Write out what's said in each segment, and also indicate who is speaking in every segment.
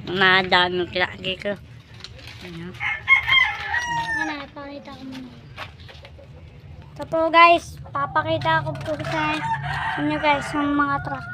Speaker 1: Madami lagi ko. Ano?
Speaker 2: Pakita ko muna. Ito po guys, papakita ko po sa inyo guys yung mga truck.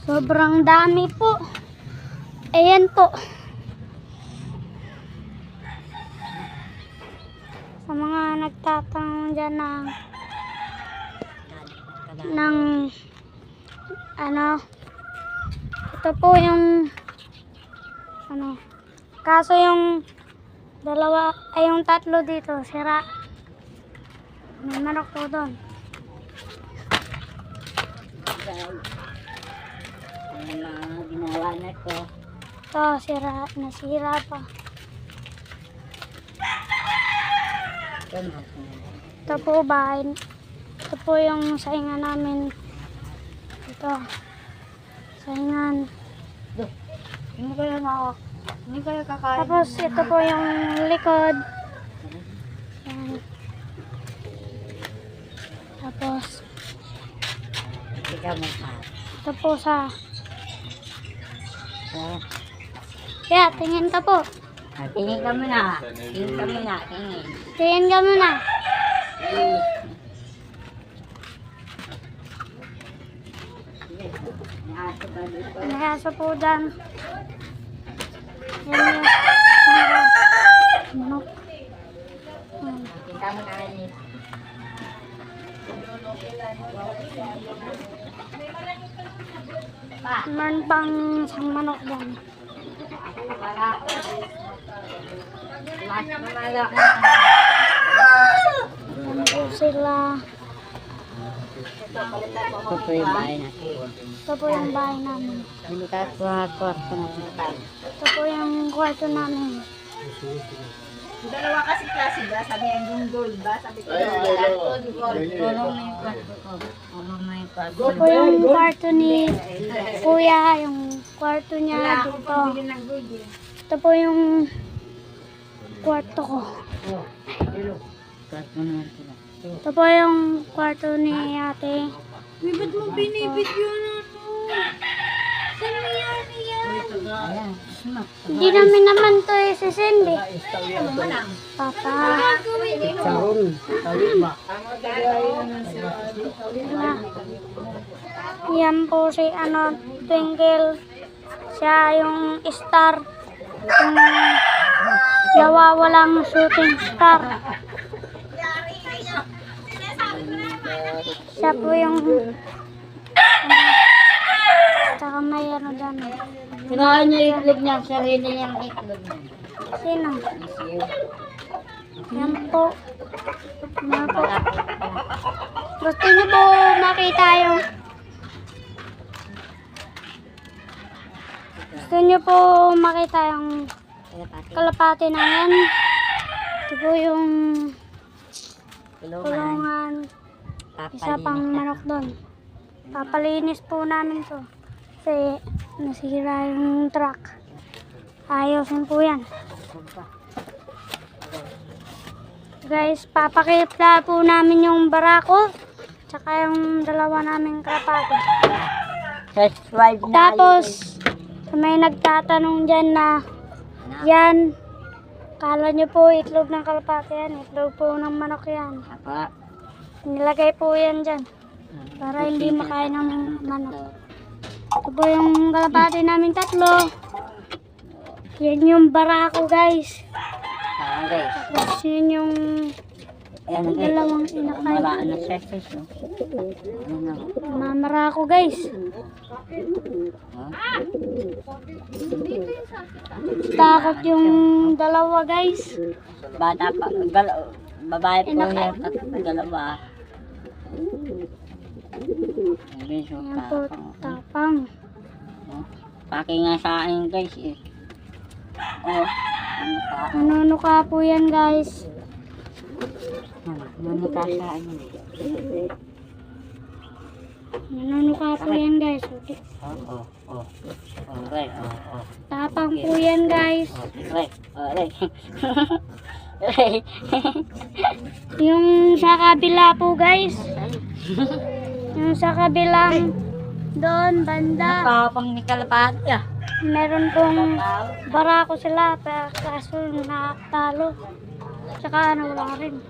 Speaker 2: Sobrang dami po. Ayan po. Sa mga nagtatanong dyan ng ano, ito po yung ano, kaso yung dalawa ay yung tatlo dito sira, may manok po doon.
Speaker 1: Ano mga ginawa na ko.
Speaker 2: Ito nasira pa. Ito po bahay. Ito po yung saingan namin. Ito. Saingan.
Speaker 1: Hindi kayo na hindi kayo kakain.
Speaker 2: Tapos ito po yung likod. Yan. Tapos
Speaker 1: Hindi ka magkain.
Speaker 2: ito po sa kaya tingin ka po.
Speaker 1: Tingin ka muna. Tingin ka muna. Tingin.
Speaker 2: Tingin ka muna. Nahasa po dyan. Yan yung manok. Yan.
Speaker 1: Kita mo na rin.
Speaker 2: Meron pang isang manok dyan.
Speaker 1: Wala. Mas mamala.
Speaker 2: Yan po sila.
Speaker 1: Ito po yung bahay natin.
Speaker 2: Ito po yung bahay namin.
Speaker 1: Hindi ka kwarto na kita.
Speaker 2: Ito po yung kwarto namin.
Speaker 3: Dalawa kasi klase ba? Sabi ang gunggol ba? Sabi ko,
Speaker 1: Tulong na yung kwarto ko. Tulong na yung kwarto.
Speaker 2: Ito po yung kwarto ni Kuya, yung kwarto niya dito.
Speaker 3: pambili ng gulgol.
Speaker 2: Ito po yung kwarto ko.
Speaker 1: Kwarto na yan sila.
Speaker 2: Ito po yung kwarto ni ate.
Speaker 3: Uy, ba't mo binibidyo na to? Saan mo yan?
Speaker 1: Ayan.
Speaker 2: Hindi namin naman to isisindi. Papa. Yan po si Twinkle. Siya yung star. Yung nawawalang shooting star. Siya po yung tsaka may ano dyan.
Speaker 1: Kinain niya yung itlog niya. Sarili niyang itlog niya.
Speaker 2: Sino? Yan po. Yan po. Gusto niyo po makita yung kalapati na yan. Ito po yung kulungan. Isa pang manok doon. Papalinis po namin to. Kasi nasira yung truck. Ayusin po yan. Guys, papakita po namin yung barako. Tsaka yung dalawa naming kalapati.
Speaker 1: Subscribe na.
Speaker 2: Tapos, may nagtatanong dyan na yan. Kala nyo po itlog ng kalapati yan. Itlog po ng manok yan.
Speaker 1: Apa.
Speaker 2: Nilagay po yan dyan. Para hindi makain ng manok. Ito po yung kalapati namin tatlo. Yan yung barako guys.
Speaker 1: Guys.
Speaker 2: Tapos yun yung
Speaker 1: Ayan guys.
Speaker 2: dalawang inakay.
Speaker 1: Malaan na surface. Ayan na.
Speaker 2: Mamarako guys. Takot yung dalawa guys.
Speaker 1: Bata pa. Babae po yan. Tatlo dalawa.
Speaker 2: Yan po, tapang.
Speaker 1: Paki nga sa akin guys eh. Oh.
Speaker 2: Nanunuka po yan guys.
Speaker 1: Nanunuka sa akin.
Speaker 2: Nanunuka po yan guys.
Speaker 1: Oh. Alright. Oh.
Speaker 2: Tapang po yan guys.
Speaker 1: Alright.
Speaker 2: Yung sa kabila po guys. Yung sa kabilang Doon, banda.
Speaker 1: Nakapang ni kalapati ah.
Speaker 2: Meron pong barako sila, pero kaso nakatalo. Tsaka wala rin.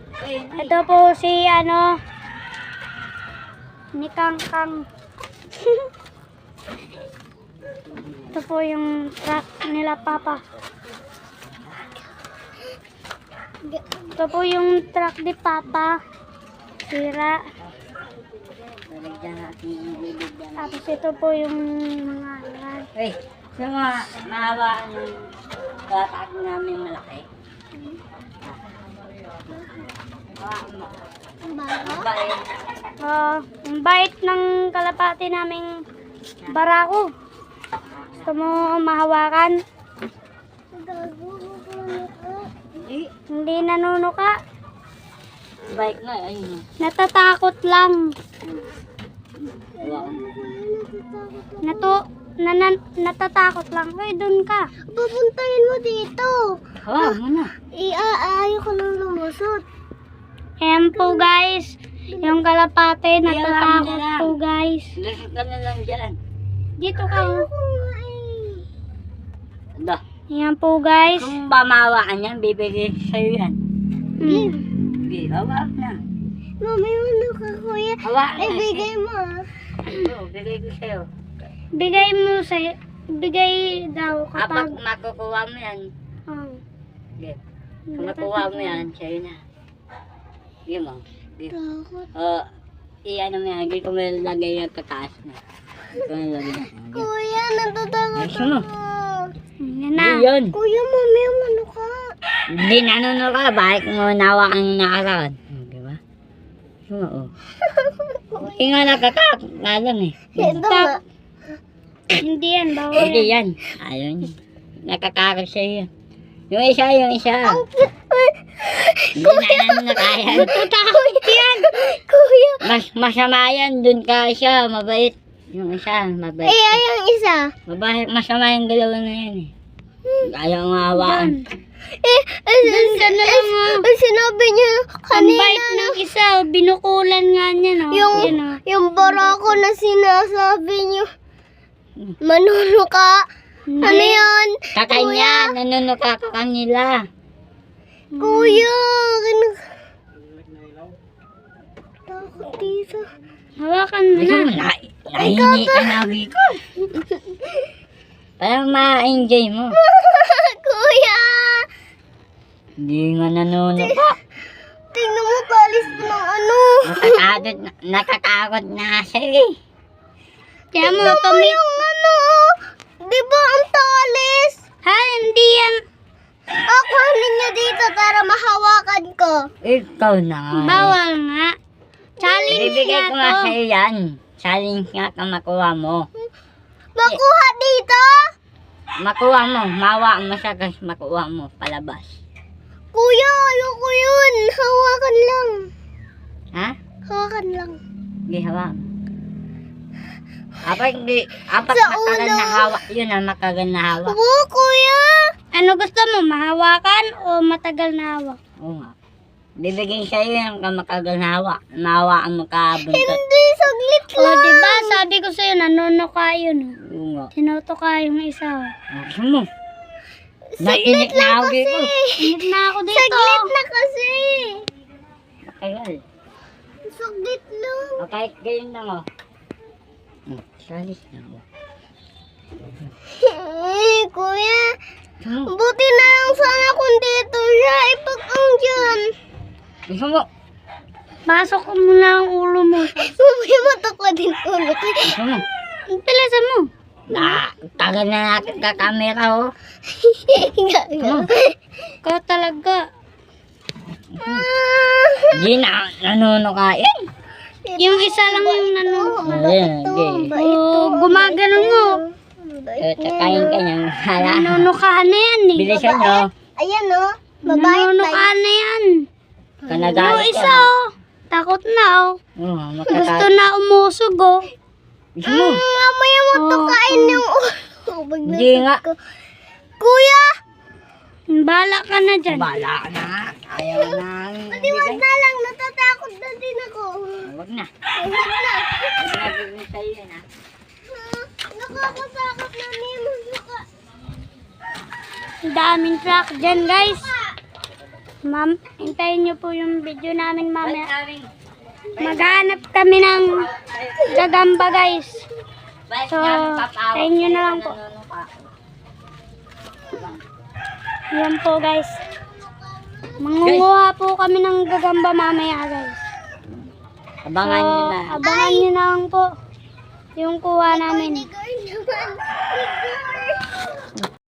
Speaker 2: Ito po si ni Kangkang. Ito po yung truck nila Papa. Ito po yung truck ni Papa. Sira.
Speaker 1: Lalagyan natin yung bibig yan.
Speaker 2: Tapos ito po yung mga
Speaker 1: Hey, sa mga mahawaan yung gatag namin malaki. Mabait.
Speaker 2: ang bait ng kalapati naming barako. Gusto mo mahawakan? Hindi nanunuka.
Speaker 1: Bike na, ayun.
Speaker 2: Natatakot lang. Natatakot lang. Uy, dun ka. Pupuntahin mo dito.
Speaker 1: Mo na.
Speaker 2: Ayaw ko lang lumusot. Ayan po guys. Yung kalapate, natatakot po guys.
Speaker 1: Lusot ka na lang dyan.
Speaker 2: Dito ka.
Speaker 1: Da.
Speaker 2: Ayan po guys.
Speaker 1: Kung mamawaan yan, bibigay sa'yo yan. Sige, hawak na.
Speaker 2: Mami, ano ka kuya?
Speaker 1: Hawak na.
Speaker 2: Bigay mo.
Speaker 1: Oo, bigay ko sa'yo.
Speaker 2: Bigay mo sa bigay daw
Speaker 1: Kapag
Speaker 2: kapag
Speaker 1: makukuha mo yan, sige. Kung makukuha mo yan, sa'yo na. Sige mo. Sige. I-ano mo yan, hindi ko may lagay yung kataas na. Ito may lagay.
Speaker 2: Kuya, natatakot
Speaker 1: Ayos mo.
Speaker 2: Yan na.
Speaker 1: Hindi yan.
Speaker 2: Kuya, mami, ano ka?
Speaker 1: Hindi nanuno ka, bakit mo nawa kang nakaraan? Diba? Sige mo, Hindi nga nakakak, nga lang eh.
Speaker 2: Stop. Hindi yan, bawal
Speaker 1: Hindi
Speaker 2: yan.
Speaker 1: yan. Ayaw niya. Nakakakak sa'yo yan. Yung isa. Hindi na kaya.
Speaker 2: Natatakot yan. Kuya.
Speaker 1: Masama yan, dun ka siya, mabait. Yung isa, mabait.
Speaker 2: yung isa.
Speaker 1: Mabait, masama yung dalawa na yan eh. Ayaw nga hawaan.
Speaker 2: Doon ka na lang sinabi niyo kanina. Ang bait ng isa, binukulan nga niya, no? Yung barako na sinasabi niyo. Manuno ka. Ano yan?
Speaker 1: Kakanya, nanunuka ka kanila.
Speaker 2: Kuya, takot dito. Hawakan mo
Speaker 1: Gusto mo,
Speaker 2: na.
Speaker 1: nahingi ka na ko. Parang ma-enjoy mo.
Speaker 2: Kuya!
Speaker 1: Hindi nga nanunuka.
Speaker 2: Tingnan mo, kalis mo ng ano.
Speaker 1: Nakakakot na nga sa'yo eh.
Speaker 2: Kaya mo, yung ano. Di ba ang talis? Ha, hindi yan. Kuhanin niyo dito para mahawakan ko.
Speaker 1: Ikaw na nga.
Speaker 2: Bawal nga. Challenge
Speaker 1: Bibigay
Speaker 2: nga
Speaker 1: ko nga
Speaker 2: to.
Speaker 1: sa'yo yan. Challenge nga ka makuha mo.
Speaker 2: Makuha dito?
Speaker 1: Makuha mo. Mawa mo siya kasi makuha mo. Palabas.
Speaker 2: Kuya, ayoko yun. Hawakan lang.
Speaker 1: Ha?
Speaker 2: Hawakan lang.
Speaker 1: Hindi hawa. Apat
Speaker 2: Sa
Speaker 1: matagal
Speaker 2: ulo.
Speaker 1: na hawa. Yun ang matagal na hawa.
Speaker 2: Oo, kuya. Ano gusto mo, mahawakan o matagal na hawak?
Speaker 1: Oo nga. Bibigay sa'yo yung matagal na hawa. Mahawaan mo ka buntot.
Speaker 2: Hindi, saglit lang. O, diba? Sabi ko sa'yo, nanunuka yun.
Speaker 1: Oo nga.
Speaker 2: Sinuto ka yung isa.
Speaker 1: Gusto mo. Nainit na ako dito.
Speaker 2: Init na ako dito. Saglit na kasi.
Speaker 1: Matagal.
Speaker 2: Saglit lang.
Speaker 1: Okay, ganyan lang oh. Salis na ako.
Speaker 2: Kuya,
Speaker 1: Gusto mo.
Speaker 2: buti na lang sana kung dito siya. Ipag-ang dyan.
Speaker 1: Gusto mo.
Speaker 2: Pasok ko muna ang ulo mo. Mamaya matakla din ulo ko.
Speaker 1: Gusto mo.
Speaker 2: Bilisan mo.
Speaker 1: Tagal na natin kakamera oh.
Speaker 2: Ikaw talaga.
Speaker 1: Hindi na nanunukain.
Speaker 2: Yung isa lang yung nanunuka.
Speaker 1: Ayan, okay.
Speaker 2: Oh, gumagano mo.
Speaker 1: Tsakain ka niyang hala.
Speaker 2: Nanunukahan na yan eh.
Speaker 1: Bilisan nyo.
Speaker 2: Ayan o. Nanunukahan na yan. Yung
Speaker 1: Kanagalit
Speaker 2: isa
Speaker 1: ka.
Speaker 2: oh. Takot na oh.
Speaker 1: Oo,
Speaker 2: Gusto
Speaker 1: makakain.
Speaker 2: na umusog oh.
Speaker 1: Gusto mo.
Speaker 2: Mamaya mo tukain yung ulo.
Speaker 1: Hindi nga.
Speaker 2: Kuya! Bala ka na dyan.
Speaker 1: Bala ka na nga. Ayaw na.
Speaker 2: Matiwag na lang. Natatakot na din ako.
Speaker 1: Huwag na.
Speaker 2: Huwag na.
Speaker 1: Huwag na bigyan sa'yo yan ha.
Speaker 2: Nakakatakot na may masuka. Ang daming truck dyan, guys. Ma'am, hintayin nyo po yung video namin mamaya. Maghanap kami ng gagamba, guys. So, tayo nyo na lang po. Yan po, guys. Mangunguha po kami ng gagamba mamaya, guys.
Speaker 1: Abangan nyo na.
Speaker 2: Abangan nyo na lang po yung kuha namin.